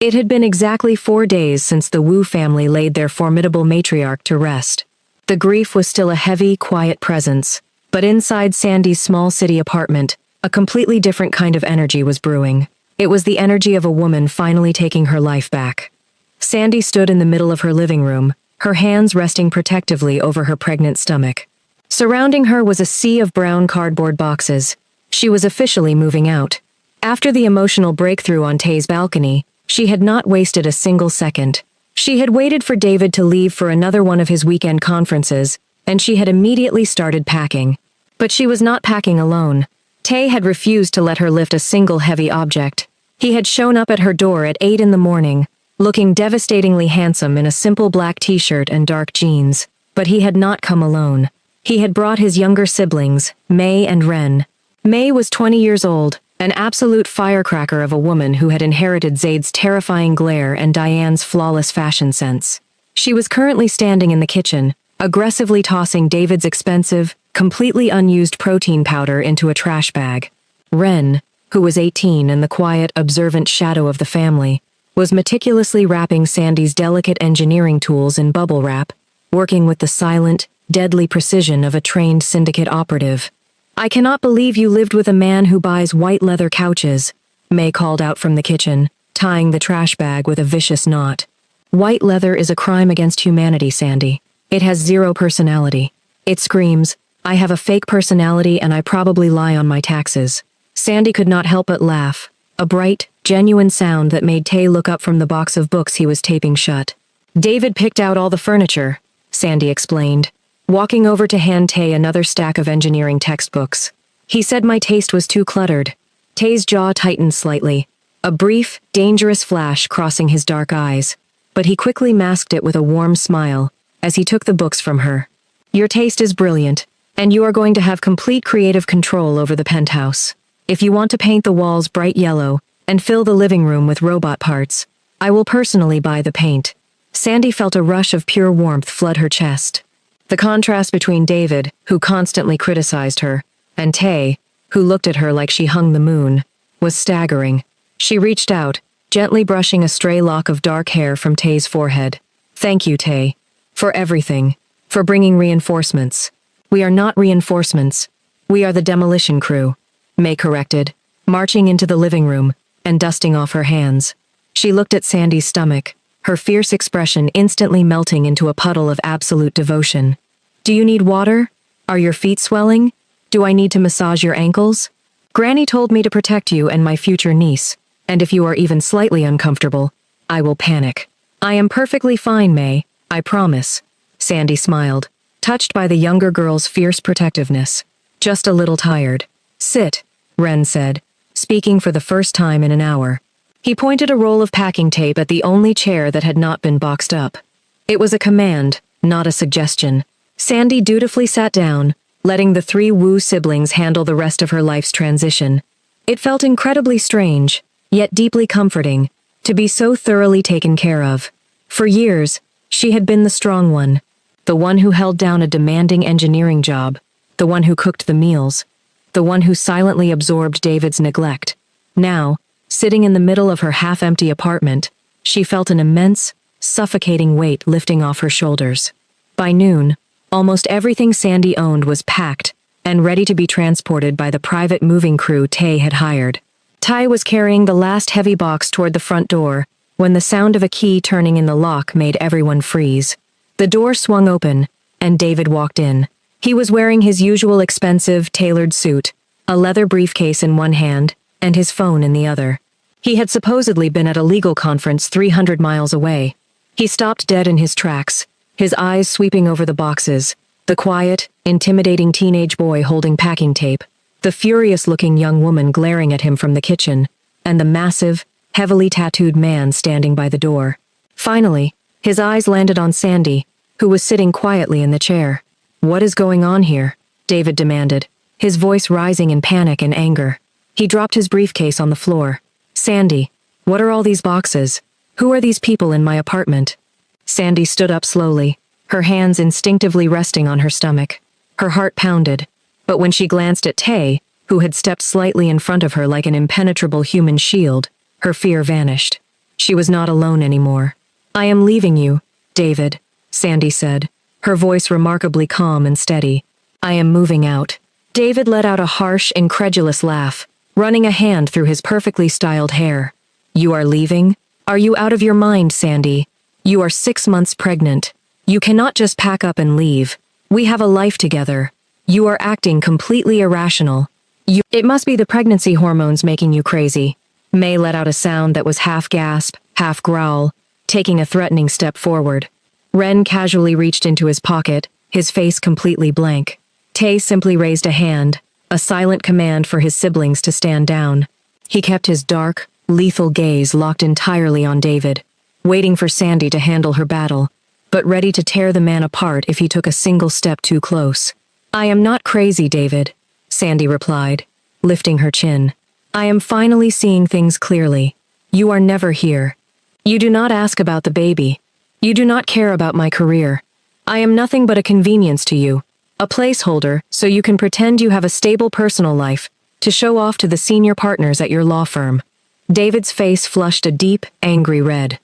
It had been exactly 4 days since the Wu family laid their formidable matriarch to rest. The grief was still a heavy, quiet presence, but inside Sandy's small city apartment, a completely different kind of energy was brewing. It was the energy of a woman finally taking her life back. Sandy stood in the middle of her living room, her hands resting protectively over her pregnant stomach. Surrounding her was a sea of brown cardboard boxes. She was officially moving out. After the emotional breakthrough on Tay's balcony, she had not wasted a single second. She had waited for David to leave for another one of his weekend conferences, and she had immediately started packing. But she was not packing alone. Tay had refused to let her lift a single heavy object. He had shown up at her door at 8 in the morning, looking devastatingly handsome in a simple black t-shirt and dark jeans. But he had not come alone. He had brought his younger siblings, May and Ren. May was 20 years old, an absolute firecracker of a woman who had inherited Zaid's terrifying glare and Diane's flawless fashion sense. She was currently standing in the kitchen, aggressively tossing David's expensive, completely unused protein powder into a trash bag. Ren, who was 18 and the quiet, observant shadow of the family, was meticulously wrapping Sandy's delicate engineering tools in bubble wrap, working with the silent, deadly precision of a trained syndicate operative. "I cannot believe you lived with a man who buys white leather couches," May called out from the kitchen, tying the trash bag with a vicious knot. "White leather is a crime against humanity, Sandy. It has zero personality. It screams, 'I have a fake personality and I probably lie on my taxes.'" Sandy could not help but laugh, a bright, genuine sound that made Tay look up from the box of books he was taping shut. "David picked out all the furniture," Sandy explained, walking over to hand Tay another stack of engineering textbooks. "He said my taste was too cluttered." Tay's jaw tightened slightly, a brief, dangerous flash crossing his dark eyes, but he quickly masked it with a warm smile as he took the books from her. "Your taste is brilliant, and you are going to have complete creative control over the penthouse. If you want to paint the walls bright yellow and fill the living room with robot parts, I will personally buy the paint." Sandy felt a rush of pure warmth flood her chest. The contrast between David, who constantly criticized her, and Tay, who looked at her like she hung the moon, was staggering. She reached out, gently brushing a stray lock of dark hair from Tay's forehead. "Thank you, Tay. For everything. For bringing reinforcements." "We are not reinforcements. We are the demolition crew," May corrected, marching into the living room and dusting off her hands. She looked at Sandy's stomach, her fierce expression instantly melting into a puddle of absolute devotion. "Do you need water? Are your feet swelling? Do I need to massage your ankles? Granny told me to protect you and my future niece, and if you are even slightly uncomfortable, I will panic." "I am perfectly fine, May, I promise," Sandy smiled, touched by the younger girl's fierce protectiveness. "Just a little tired." "Sit," Ren said, speaking for the first time in an hour. He pointed a roll of packing tape at the only chair that had not been boxed up. It was a command, not a suggestion. Sandy dutifully sat down, letting the 3 Wu siblings handle the rest of her life's transition. It felt incredibly strange, yet deeply comforting, to be so thoroughly taken care of. For years, she had been the strong one, the one who held down a demanding engineering job, the one who cooked the meals, the one who silently absorbed David's neglect. Now, sitting in the middle of her half-empty apartment, she felt an immense, suffocating weight lifting off her shoulders. By noon, almost everything Sandy owned was packed and ready to be transported by the private moving crew Tay had hired. Ty was carrying the last heavy box toward the front door when the sound of a key turning in the lock made everyone freeze. The door swung open, and David walked in. He was wearing his usual expensive, tailored suit, a leather briefcase in one hand, and his phone in the other. He had supposedly been at a legal conference 300 miles away. He stopped dead in his tracks, his eyes sweeping over the boxes, the quiet, intimidating teenage boy holding packing tape, the furious-looking young woman glaring at him from the kitchen, and the massive, heavily tattooed man standing by the door. Finally, his eyes landed on Sandy, who was sitting quietly in the chair. "What is going on here?" David demanded, his voice rising in panic and anger. He dropped his briefcase on the floor. "Sandy, what are all these boxes? Who are these people in my apartment?" Sandy stood up slowly, her hands instinctively resting on her stomach. Her heart pounded, but when she glanced at Tay, who had stepped slightly in front of her like an impenetrable human shield, her fear vanished. She was not alone anymore. "I am leaving you, David," Sandy said, her voice remarkably calm and steady. "I am moving out." David let out a harsh, incredulous laugh, running a hand through his perfectly styled hair. "You are leaving? Are you out of your mind, Sandy? You are 6 months pregnant. You cannot just pack up and leave. We have a life together. You are acting completely irrational. It must be the pregnancy hormones making you crazy." May let out a sound that was half gasp, half growl, taking a threatening step forward. Ren casually reached into his pocket, his face completely blank. Tay simply raised a hand, a silent command for his siblings to stand down. He kept his dark, lethal gaze locked entirely on David, waiting for Sandy to handle her battle, but ready to tear the man apart if he took a single step too close. "I am not crazy, David," Sandy replied, lifting her chin. "I am finally seeing things clearly. You are never here. You do not ask about the baby. You do not care about my career. I am nothing but a convenience to you, a placeholder so you can pretend you have a stable personal life, to show off to the senior partners at your law firm." David's face flushed a deep, angry red.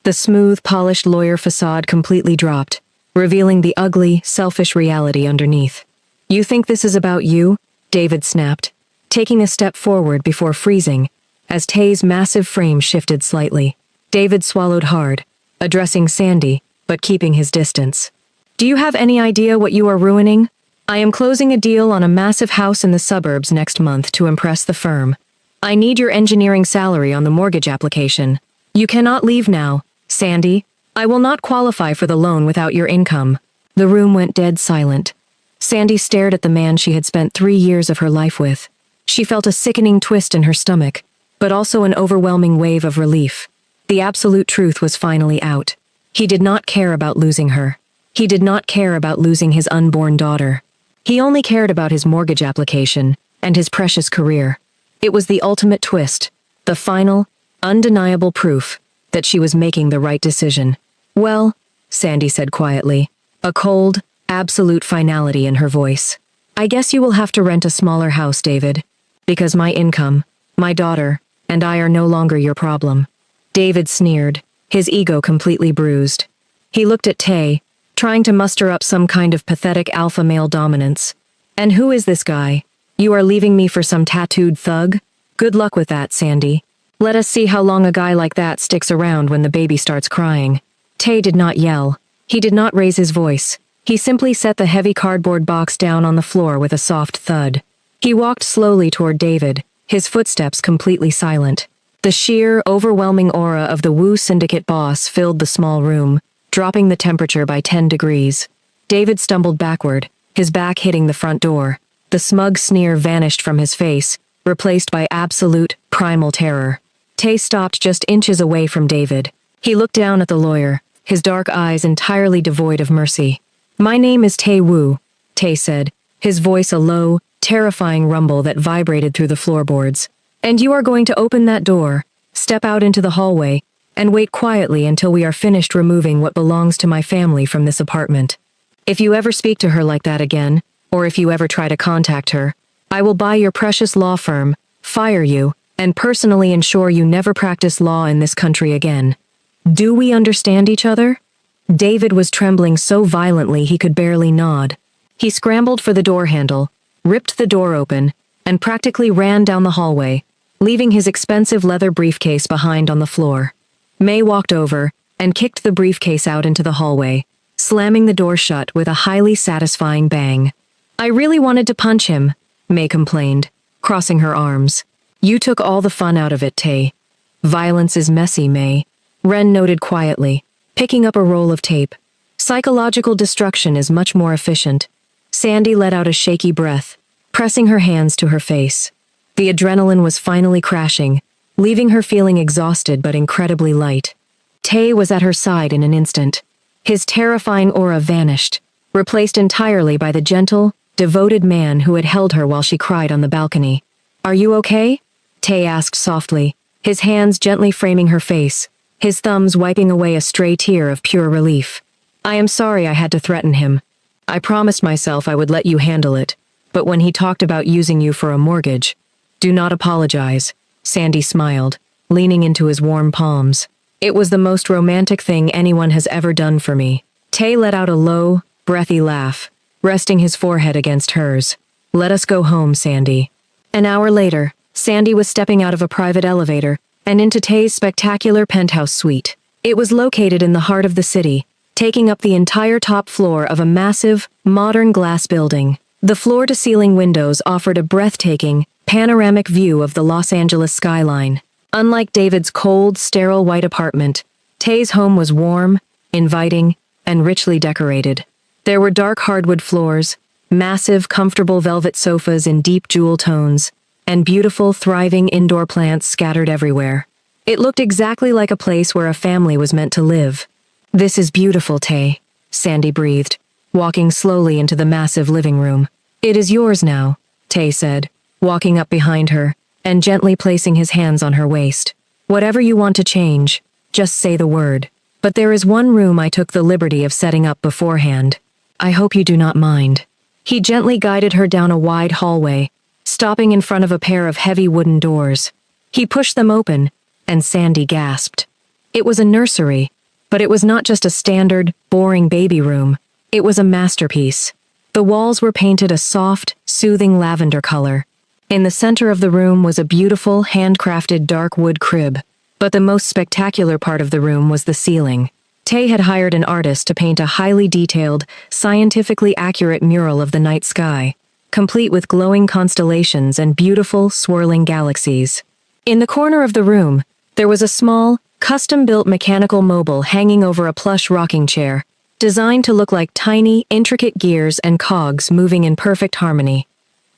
The smooth, polished lawyer facade completely dropped, revealing the ugly, selfish reality underneath. "You think this is about you?" David snapped, taking a step forward before freezing, as Tay's massive frame shifted slightly. David swallowed hard, addressing Sandy, but keeping his distance. "Do you have any idea what you are ruining? I am closing a deal on a massive house in the suburbs next month to impress the firm. I need your engineering salary on the mortgage application. You cannot leave now, Sandy. I will not qualify for the loan without your income." The room went dead silent. Sandy stared at the man she had spent 3 years of her life with. She felt a sickening twist in her stomach, but also an overwhelming wave of relief. The absolute truth was finally out. He did not care about losing her. He did not care about losing his unborn daughter. He only cared about his mortgage application and his precious career. It was the ultimate twist, the final, undeniable proof that she was making the right decision. "Well," Sandy said quietly, a cold, absolute finality in her voice. "I guess you will have to rent a smaller house, David, because my income, my daughter, and I are no longer your problem." David sneered, his ego completely bruised. He looked at Tay, trying to muster up some kind of pathetic alpha male dominance. "And who is this guy? You are leaving me for some tattooed thug? Good luck with that, Sandy. Let us see how long a guy like that sticks around when the baby starts crying." Tay did not yell. He did not raise his voice. He simply set the heavy cardboard box down on the floor with a soft thud. He walked slowly toward David, his footsteps completely silent. The sheer, overwhelming aura of the Wu Syndicate boss filled the small room, dropping the temperature by 10 degrees. David stumbled backward, his back hitting the front door. The smug sneer vanished from his face, replaced by absolute, primal terror. Tay stopped just inches away from David. He looked down at the lawyer, his dark eyes entirely devoid of mercy. "My name is Tay Wu," Tay said, his voice a low, terrifying rumble that vibrated through the floorboards. "And you are going to open that door, step out into the hallway, and wait quietly until we are finished removing what belongs to my family from this apartment. If you ever speak to her like that again, or if you ever try to contact her, I will buy your precious law firm, fire you, and personally ensure you never practice law in this country again. Do we understand each other?" David was trembling so violently he could barely nod. He scrambled for the door handle, ripped the door open, and practically ran down the hallway, leaving his expensive leather briefcase behind on the floor. May walked over and kicked the briefcase out into the hallway, slamming the door shut with a highly satisfying bang. "I really wanted to punch him," May complained, crossing her arms. "You took all the fun out of it, Tay." "Violence is messy, May," Ren noted quietly, picking up a roll of tape. "Psychological destruction is much more efficient." Sandy let out a shaky breath, pressing her hands to her face. The adrenaline was finally crashing, leaving her feeling exhausted but incredibly light. Tay was at her side in an instant. His terrifying aura vanished, replaced entirely by the gentle, devoted man who had held her while she cried on the balcony. "Are you okay?" Tay asked softly, his hands gently framing her face, his thumbs wiping away a stray tear of pure relief. "I am sorry I had to threaten him. I promised myself I would let you handle it, but when he talked about using you for a mortgage..." "Do not apologize," Sandy smiled, leaning into his warm palms. It was the most romantic thing anyone has ever done for me. Tay let out a low, breathy laugh, resting his forehead against hers. Let us go home, Sandy. An hour later, Sandy was stepping out of a private elevator and into Tay's spectacular penthouse suite. It was located in the heart of the city, taking up the entire top floor of a massive, modern glass building. The floor-to-ceiling windows offered a breathtaking, panoramic view of the Los Angeles skyline. Unlike David's cold, sterile white apartment, Tay's home was warm, inviting, and richly decorated. There were dark hardwood floors, massive, comfortable velvet sofas in deep jewel tones, and beautiful, thriving indoor plants scattered everywhere. It looked exactly like a place where a family was meant to live. This is beautiful, Tay, Sandy breathed, walking slowly into the massive living room. It is yours now, Tay said, walking up behind her and gently placing his hands on her waist. Whatever you want to change, just say the word. But there is one room I took the liberty of setting up beforehand. I hope you do not mind. He gently guided her down a wide hallway, stopping in front of a pair of heavy wooden doors. He pushed them open, and Sandy gasped. It was a nursery, but it was not just a standard, boring baby room. It was a masterpiece. The walls were painted a soft, soothing lavender color. In the center of the room was a beautiful, handcrafted dark wood crib. But the most spectacular part of the room was the ceiling. Tay had hired an artist to paint a highly detailed, scientifically accurate mural of the night sky, complete with glowing constellations and beautiful, swirling galaxies. In the corner of the room, there was a small, custom-built mechanical mobile hanging over a plush rocking chair, designed to look like tiny, intricate gears and cogs moving in perfect harmony.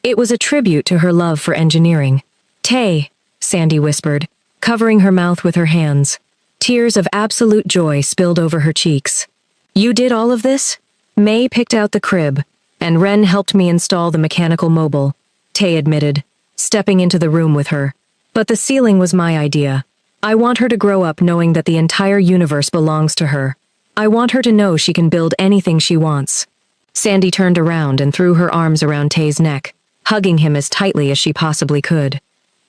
It was a tribute to her love for engineering. Tay, Sandy whispered, covering her mouth with her hands. Tears of absolute joy spilled over her cheeks. You did all of this? May picked out the crib, and Ren helped me install the mechanical mobile, Tay admitted, stepping into the room with her. But the ceiling was my idea. I want her to grow up knowing that the entire universe belongs to her. I want her to know she can build anything she wants. Sandy turned around and threw her arms around Tay's neck, hugging him as tightly as she possibly could.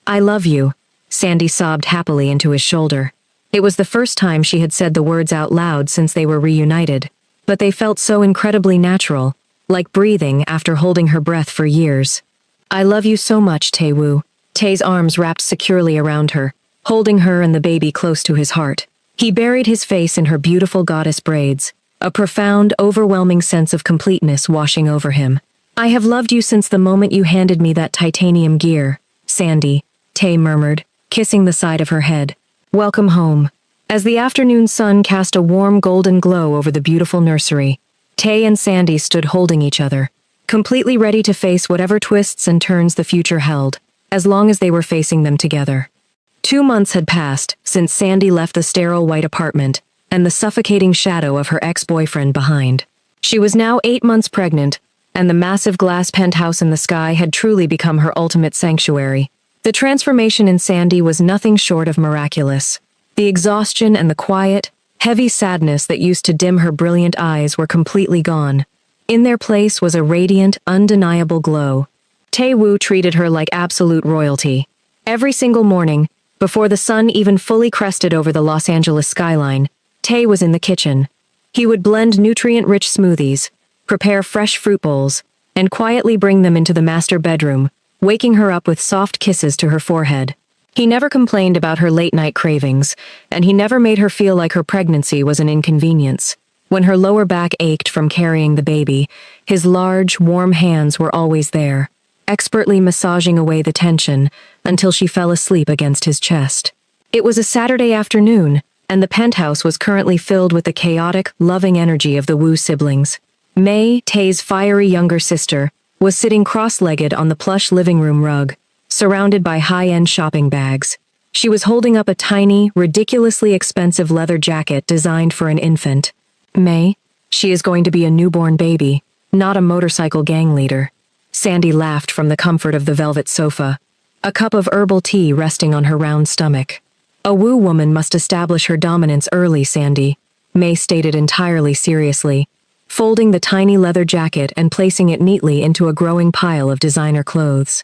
I love you, Sandy sobbed happily into his shoulder. It was the first time she had said the words out loud since they were reunited, but they felt so incredibly natural, like breathing after holding her breath for years. I love you so much, Tae-woo. Tay's arms wrapped securely around her, holding her and the baby close to his heart. He buried his face in her beautiful goddess braids, a profound, overwhelming sense of completeness washing over him. I have loved you since the moment you handed me that titanium gear, Sandy, Tay murmured, kissing the side of her head. Welcome home. As the afternoon sun cast a warm golden glow over the beautiful nursery, Tay and Sandy stood holding each other, completely ready to face whatever twists and turns the future held, as long as they were facing them together. 2 months had passed since Sandy left the sterile white apartment and the suffocating shadow of her ex-boyfriend behind. She was now 8 months pregnant, and the massive glass penthouse in the sky had truly become her ultimate sanctuary. The transformation in Sandy was nothing short of miraculous. The exhaustion and the quiet, heavy sadness that used to dim her brilliant eyes were completely gone. In their place was a radiant, undeniable glow. Tae-woo treated her like absolute royalty. Every single morning, before the sun even fully crested over the Los Angeles skyline, Tae was in the kitchen. He would blend nutrient-rich smoothies, prepare fresh fruit bowls, and quietly bring them into the master bedroom, waking her up with soft kisses to her forehead. He never complained about her late-night cravings, and he never made her feel like her pregnancy was an inconvenience. When her lower back ached from carrying the baby, his large, warm hands were always there, expertly massaging away the tension until she fell asleep against his chest. It was a Saturday afternoon, and the penthouse was currently filled with the chaotic, loving energy of the Wu siblings. May, Tae's fiery younger sister, was sitting cross-legged on the plush living room rug, surrounded by high-end shopping bags. She was holding up a tiny, ridiculously expensive leather jacket designed for an infant. May, she is going to be a newborn baby, not a motorcycle gang leader. Sandy laughed from the comfort of the velvet sofa, a cup of herbal tea resting on her round stomach. A Wu woman must establish her dominance early, Sandy, May stated entirely seriously, folding the tiny leather jacket and placing it neatly into a growing pile of designer clothes.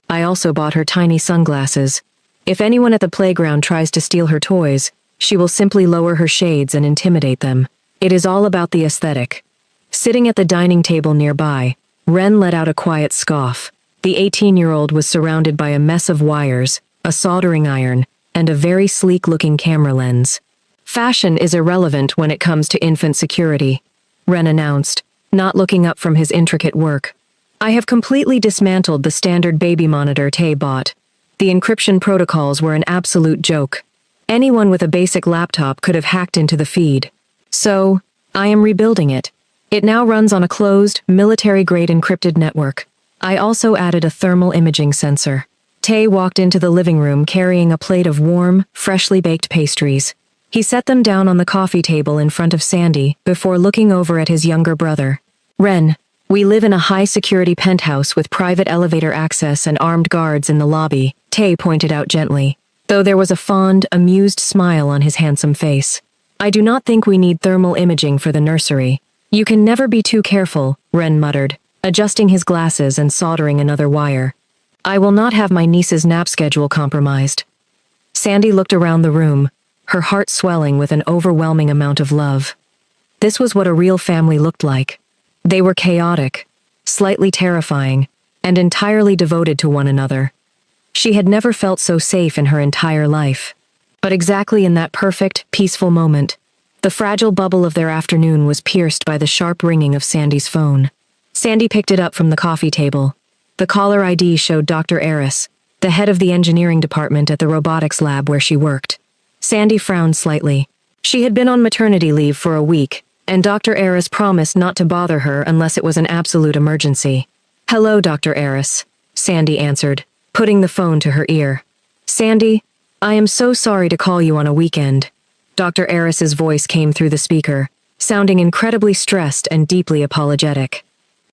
I also bought her tiny sunglasses. If anyone at the playground tries to steal her toys, she will simply lower her shades and intimidate them. It is all about the aesthetic. Sitting at the dining table nearby, Ren let out a quiet scoff. The 18-year-old was surrounded by a mess of wires, a soldering iron, and a very sleek-looking camera lens. Fashion is irrelevant when it comes to infant security, Ren announced, not looking up from his intricate work. I have completely dismantled the standard baby monitor Tay bought. The encryption protocols were an absolute joke. Anyone with a basic laptop could have hacked into the feed. So, I am rebuilding it. It now runs on a closed, military-grade encrypted network. I also added a thermal imaging sensor. Tay walked into the living room carrying a plate of warm, freshly baked pastries. He set them down on the coffee table in front of Sandy before looking over at his younger brother. Ren, we live in a high-security penthouse with private elevator access and armed guards in the lobby, Tay pointed out gently, though there was a fond, amused smile on his handsome face. I do not think we need thermal imaging for the nursery. You can never be too careful, Ren muttered, adjusting his glasses and soldering another wire. I will not have my niece's nap schedule compromised. Sandy looked around the room, her heart swelling with an overwhelming amount of love. This was what a real family looked like. They were chaotic, slightly terrifying, and entirely devoted to one another. She had never felt so safe in her entire life. But exactly in that perfect, peaceful moment, the fragile bubble of their afternoon was pierced by the sharp ringing of Sandy's phone. Sandy picked it up from the coffee table. The caller ID showed Dr. Eris, the head of the engineering department at the robotics lab where she worked. Sandy frowned slightly. She had been on maternity leave for a week, and Dr. Eris promised not to bother her unless it was an absolute emergency. Hello, Dr. Eris, Sandy answered, putting the phone to her ear. Sandy, I am so sorry to call you on a weekend. Dr. Eris's voice came through the speaker, sounding incredibly stressed and deeply apologetic.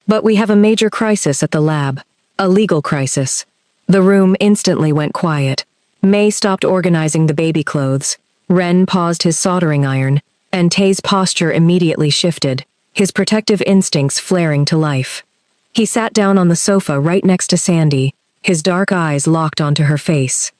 But we have a major crisis at the lab. A legal crisis. The room instantly went quiet. May stopped organizing the baby clothes. Ren paused his soldering iron, and Tay's posture immediately shifted, his protective instincts flaring to life. He sat down on the sofa right next to Sandy, his dark eyes locked onto her face.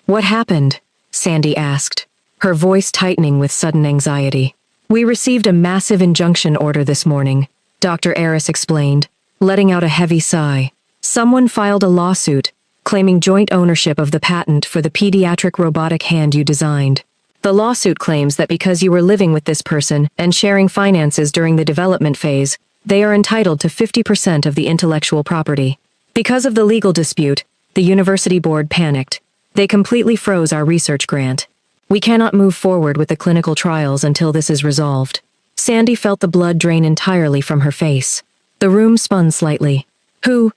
What happened? Sandy asked, her voice tightening with sudden anxiety. We received a massive injunction order this morning, Dr. Eris explained, letting out a heavy sigh. Someone filed a lawsuit, claiming joint ownership of the patent for the pediatric robotic hand you designed. The lawsuit claims that because you were living with this person and sharing finances during the development phase, they are entitled to 50% of the intellectual property. Because of the legal dispute, the university board panicked. They completely froze our research grant. We cannot move forward with the clinical trials until this is resolved. Sandy felt the blood drain entirely from her face. The room spun slightly. Who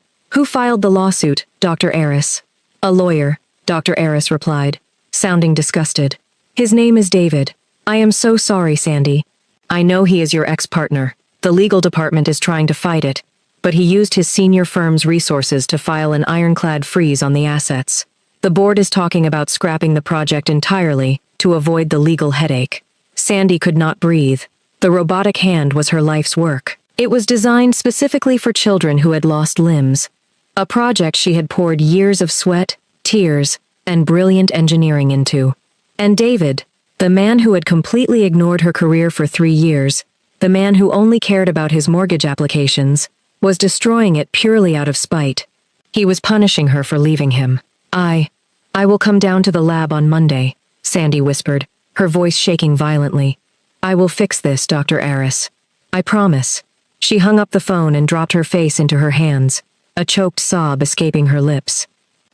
filed the lawsuit, Dr. Eris? A lawyer, Dr. Eris replied, sounding disgusted. His name is David. I am so sorry, Sandy. I know he is your ex-partner. The legal department is trying to fight it, but he used his senior firm's resources to file an ironclad freeze on the assets. The board is talking about scrapping the project entirely to avoid the legal headache. Sandy could not breathe. The robotic hand was her life's work. It was designed specifically for children who had lost limbs. A project she had poured years of sweat, tears, and brilliant engineering into. And David, the man who had completely ignored her career for 3 years, the man who only cared about his mortgage applications, was destroying it purely out of spite. He was punishing her for leaving him. I will come down to the lab on Monday, Sandy whispered, her voice shaking violently. I will fix this, Dr. Eris. I promise. She hung up the phone and dropped her face into her hands, a choked sob escaping her lips.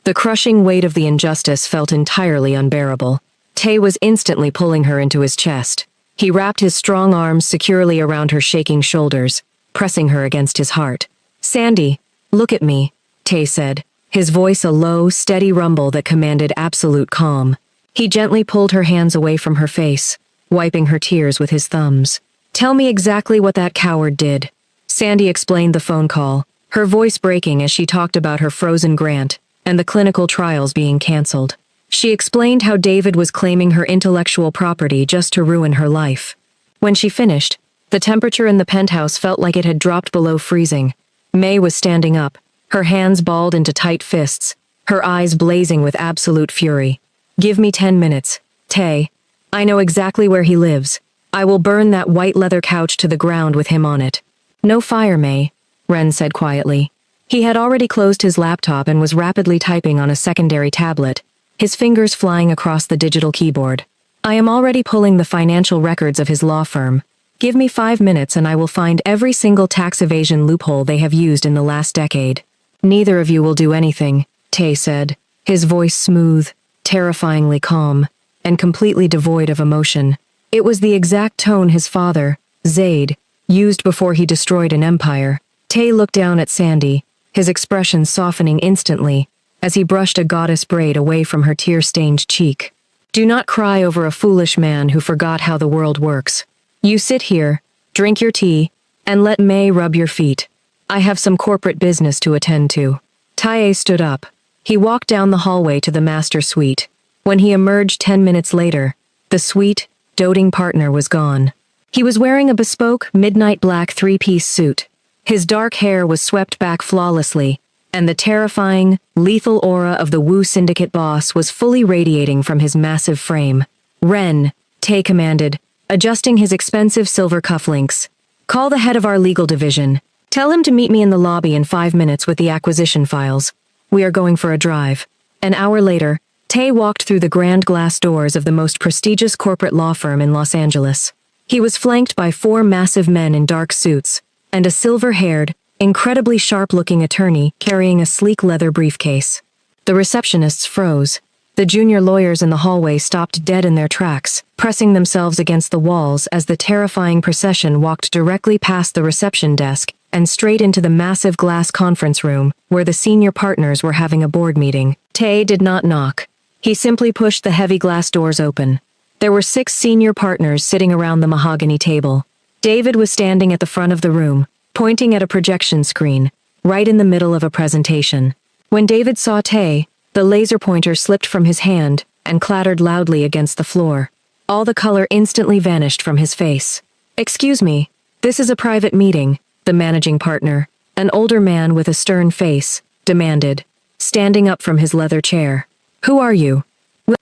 The crushing weight of the injustice felt entirely unbearable. Tay was instantly pulling her into his chest. He wrapped his strong arms securely around her shaking shoulders, pressing her against his heart. Sandy, look at me, Tay said, his voice a low, steady rumble that commanded absolute calm. He gently pulled her hands away from her face, wiping her tears with his thumbs. Tell me exactly what that coward did. Sandy explained the phone call, her voice breaking as she talked about her frozen grant and the clinical trials being cancelled. She explained how David was claiming her intellectual property just to ruin her life. When she finished, the temperature in the penthouse felt like it had dropped below freezing. May was standing up, her hands balled into tight fists, her eyes blazing with absolute fury. Give me 10 minutes, Tay. I know exactly where he lives. I will burn that white leather couch to the ground with him on it. No fire, May, Ren said quietly. He had already closed his laptop and was rapidly typing on a secondary tablet, his fingers flying across the digital keyboard. I am already pulling the financial records of his law firm. Give me 5 minutes and I will find every single tax evasion loophole they have used in the last decade. Neither of you will do anything, Tay said, his voice smooth, terrifyingly calm, and completely devoid of emotion. It was the exact tone his father, Zaid, used before he destroyed an empire. Tay looked down at Sandy, his expression softening instantly, as he brushed a goddess braid away from her tear-stained cheek. Do not cry over a foolish man who forgot how the world works. You sit here, drink your tea, and let May rub your feet. I have some corporate business to attend to. Tae stood up. He walked down the hallway to the master suite. When he emerged 10 minutes later, the sweet, doting partner was gone. He was wearing a bespoke, midnight black 3-piece suit. His dark hair was swept back flawlessly, and the terrifying, lethal aura of the Wu Syndicate boss was fully radiating from his massive frame. Ren, Tae commanded, adjusting his expensive silver cufflinks. Call the head of our legal division. Tell him to meet me in the lobby in 5 minutes with the acquisition files. We are going for a drive. An hour later, Tae walked through the grand glass doors of the most prestigious corporate law firm in Los Angeles. He was flanked by 4 massive men in dark suits, and a silver-haired, incredibly sharp-looking attorney carrying a sleek leather briefcase. The receptionists froze. The junior lawyers in the hallway stopped dead in their tracks, pressing themselves against the walls as the terrifying procession walked directly past the reception desk and straight into the massive glass conference room where the senior partners were having a board meeting. Tae did not knock. He simply pushed the heavy glass doors open. There were 6 senior partners sitting around the mahogany table. David was standing at the front of the room, pointing at a projection screen, right in the middle of a presentation. When David saw Tae, the laser pointer slipped from his hand and clattered loudly against the floor. All the color instantly vanished from his face. Excuse me, this is a private meeting, the managing partner, an older man with a stern face, demanded, standing up from his leather chair. Who are you?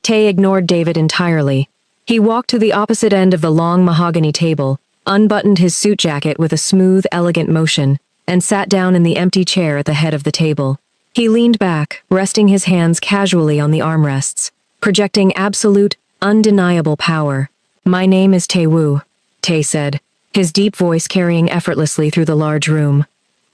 Tae ignored David entirely. He walked to the opposite end of the long mahogany table, unbuttoned his suit jacket with a smooth, elegant motion, and sat down in the empty chair at the head of the table. He leaned back, resting his hands casually on the armrests, projecting absolute, undeniable power. My name is Tae Wu, Tae said, his deep voice carrying effortlessly through the large room.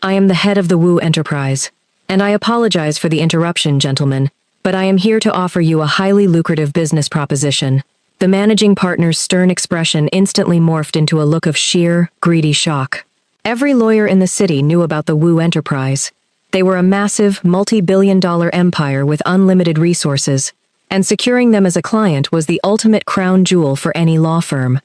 I am the head of the Wu Enterprise, and I apologize for the interruption, gentlemen, but I am here to offer you a highly lucrative business proposition. The managing partner's stern expression instantly morphed into a look of sheer, greedy shock. Every lawyer in the city knew about the Wu Enterprise. They were a massive, multi-billion-dollar empire with unlimited resources, and securing them as a client was the ultimate crown jewel for any law firm.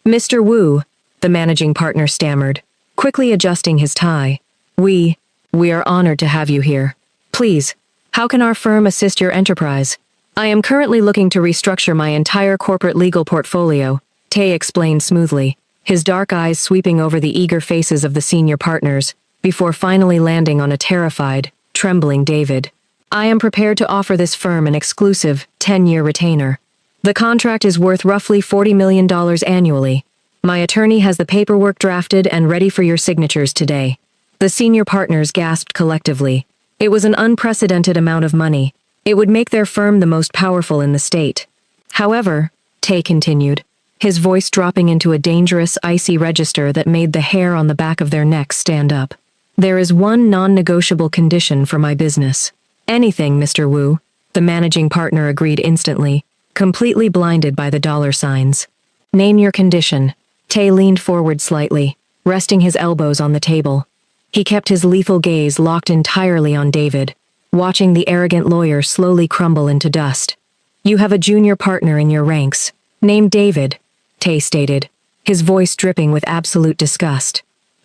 Mr. Wu, the managing partner stammered, quickly adjusting his tie. We are honored to have you here. Please, how can our firm assist your enterprise? I am currently looking to restructure my entire corporate legal portfolio, Tae explained smoothly, his dark eyes sweeping over the eager faces of the senior partners, before finally landing on a terrified, trembling David. I am prepared to offer this firm an exclusive, 10-year retainer. The contract is worth roughly $40 million annually. My attorney has the paperwork drafted and ready for your signatures today. The senior partners gasped collectively. It was an unprecedented amount of money. It would make their firm the most powerful in the state. However, Tae continued, his voice dropping into a dangerous, icy register that made the hair on the back of their necks stand up. There is one non-negotiable condition for my business. Anything, Mr. Wu, the managing partner agreed instantly, completely blinded by the dollar signs. Name your condition. Tae leaned forward slightly, resting his elbows on the table. He kept his lethal gaze locked entirely on David, watching the arrogant lawyer slowly crumble into dust. You have a junior partner in your ranks, named David, Tae stated, his voice dripping with absolute disgust.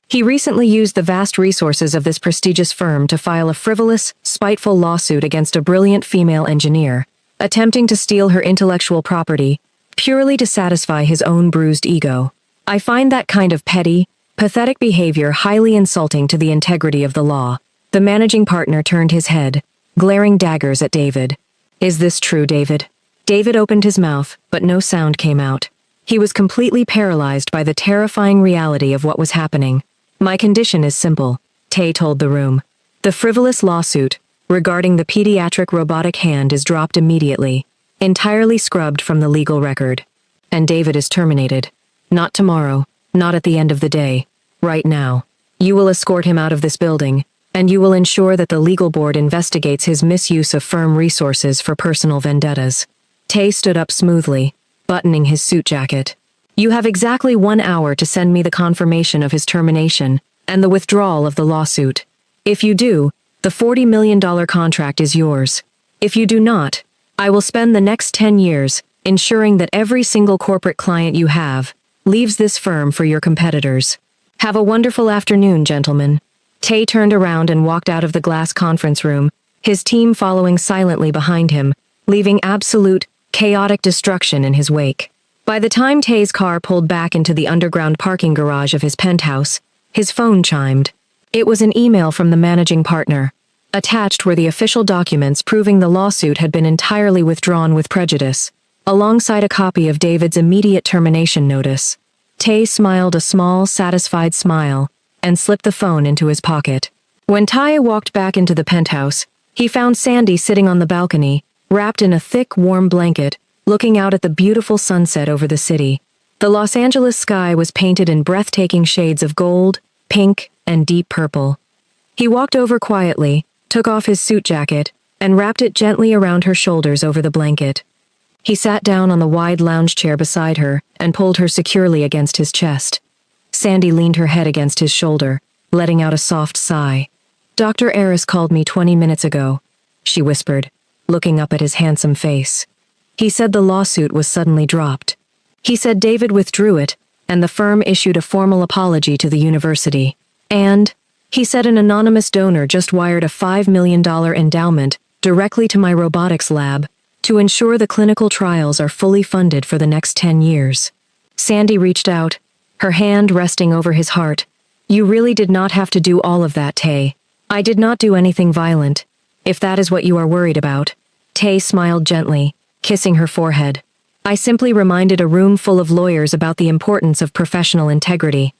He recently used the vast resources of this prestigious firm to file a frivolous, spiteful lawsuit against a brilliant female engineer, attempting to steal her intellectual property, purely to satisfy his own bruised ego. I find that kind of petty, pathetic behavior highly insulting to the integrity of the law. The managing partner turned his head, glaring daggers at David. Is this true, David? David opened his mouth, but no sound came out. He was completely paralyzed by the terrifying reality of what was happening. My condition is simple, Tay told the room. The frivolous lawsuit regarding the pediatric robotic hand is dropped immediately, entirely scrubbed from the legal record. And David is terminated. Not tomorrow, not at the end of the day. Right now. You will escort him out of this building, and you will ensure that the legal board investigates his misuse of firm resources for personal vendettas. Tay stood up smoothly, buttoning his suit jacket. You have exactly 1 hour to send me the confirmation of his termination and the withdrawal of the lawsuit. If you do, the $40 million contract is yours. If you do not, I will spend the next 10 years ensuring that every single corporate client you have leaves this firm for your competitors. Have a wonderful afternoon, gentlemen. Tay turned around and walked out of the glass conference room, his team following silently behind him, leaving absolute, chaotic destruction in his wake. By the time Tay's car pulled back into the underground parking garage of his penthouse, his phone chimed. It was an email from the managing partner. Attached were the official documents proving the lawsuit had been entirely withdrawn with prejudice, alongside a copy of David's immediate termination notice. Tay smiled a small, satisfied smile and slipped the phone into his pocket. When Ty walked back into the penthouse, he found Sandy sitting on the balcony, wrapped in a thick, warm blanket, looking out at the beautiful sunset over the city. The Los Angeles sky was painted in breathtaking shades of gold, pink, and deep purple. He walked over quietly, took off his suit jacket, and wrapped it gently around her shoulders over the blanket. He sat down on the wide lounge chair beside her and pulled her securely against his chest. Sandy leaned her head against his shoulder, letting out a soft sigh. Dr. Eris called me 20 minutes ago, she whispered, looking up at his handsome face. He said the lawsuit was suddenly dropped. He said David withdrew it, and the firm issued a formal apology to the university. And, he said an anonymous donor just wired a $5 million endowment directly to my robotics lab to ensure the clinical trials are fully funded for the next 10 years. Sandy reached out, her hand resting over his heart. You really did not have to do all of that, Tay. I did not do anything violent, if that is what you are worried about. Tay smiled gently, kissing her forehead. I simply reminded a room full of lawyers about the importance of professional integrity.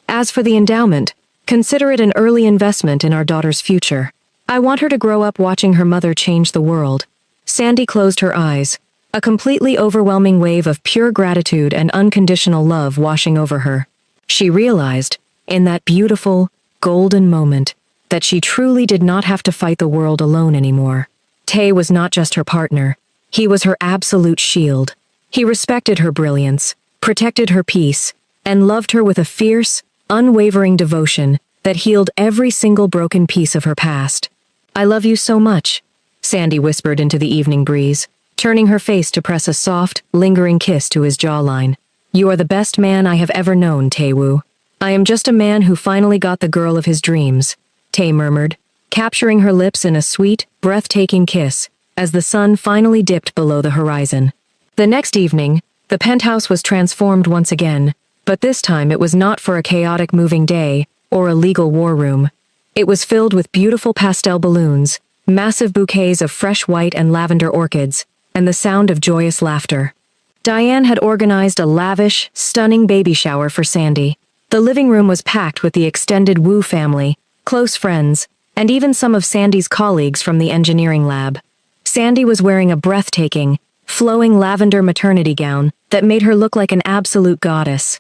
As for the endowment, consider it an early investment in our daughter's future. I want her to grow up watching her mother change the world. Sandy closed her eyes, a completely overwhelming wave of pure gratitude and unconditional love washing over her. She realized, in that beautiful, golden moment, that she truly did not have to fight the world alone anymore. Tay was not just her partner, he was her absolute shield. He respected her brilliance, protected her peace, and loved her with a fierce, unwavering devotion that healed every single broken piece of her past. I love you so much, Sandy whispered into the evening breeze, turning her face to press a soft, lingering kiss to his jawline. You are the best man I have ever known, Tae-woo. I am just a man who finally got the girl of his dreams, Tay murmured, capturing her lips in a sweet, breathtaking kiss as the sun finally dipped below the horizon. The next evening, the penthouse was transformed once again, but this time it was not for a chaotic moving day or a legal war room. It was filled with beautiful pastel balloons, massive bouquets of fresh white and lavender orchids, and the sound of joyous laughter. Diane had organized a lavish, stunning baby shower for Sandy. The living room was packed with the extended Wu family, close friends, and even some of Sandy's colleagues from the engineering lab. Sandy was wearing a breathtaking, flowing lavender maternity gown that made her look like an absolute goddess.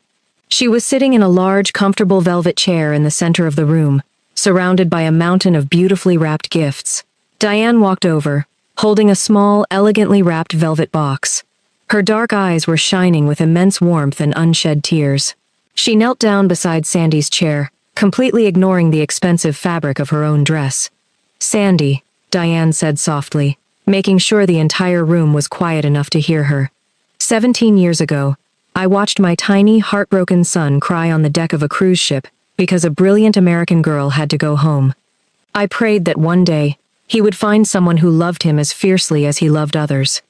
She was sitting in a large, comfortable velvet chair in the center of the room, surrounded by a mountain of beautifully wrapped gifts. Diane walked over, holding a small, elegantly wrapped velvet box. Her dark eyes were shining with immense warmth and unshed tears. She knelt down beside Sandy's chair, completely ignoring the expensive fabric of her own dress. Sandy, Diane said softly, making sure the entire room was quiet enough to hear her. 17 years ago, I watched my tiny, heartbroken son cry on the deck of a cruise ship because a brilliant American girl had to go home. I prayed that one day, he would find someone who loved him as fiercely as he loved others.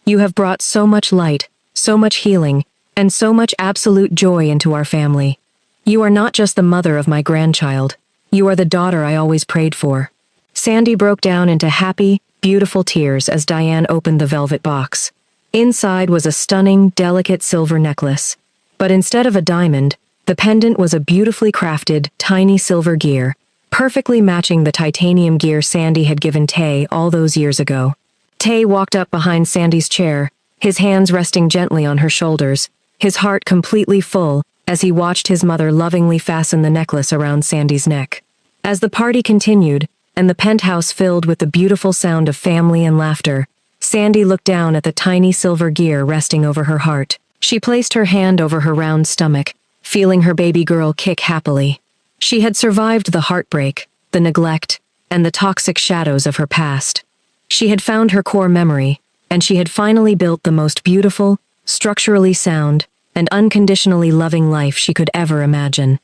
You have brought so much light, so much healing, and so much absolute joy into our family. You are not just the mother of my grandchild. You are the daughter I always prayed for. Sandy broke down into happy, beautiful tears as Diane opened the velvet box. Inside was a stunning, delicate silver necklace. But instead of a diamond, the pendant was a beautifully crafted, tiny silver gear, perfectly matching the titanium gear Sandy had given Tay all those years ago. Tay walked up behind Sandy's chair, his hands resting gently on her shoulders, his heart completely full as he watched his mother lovingly fasten the necklace around Sandy's neck. As the party continued, and the penthouse filled with the beautiful sound of family and laughter, Sandy looked down at the tiny silver gear resting over her heart. She placed her hand over her round stomach, feeling her baby girl kick happily. She had survived the heartbreak, the neglect, and the toxic shadows of her past. She had found her core memory, and she had finally built the most beautiful, structurally sound, and unconditionally loving life she could ever imagine.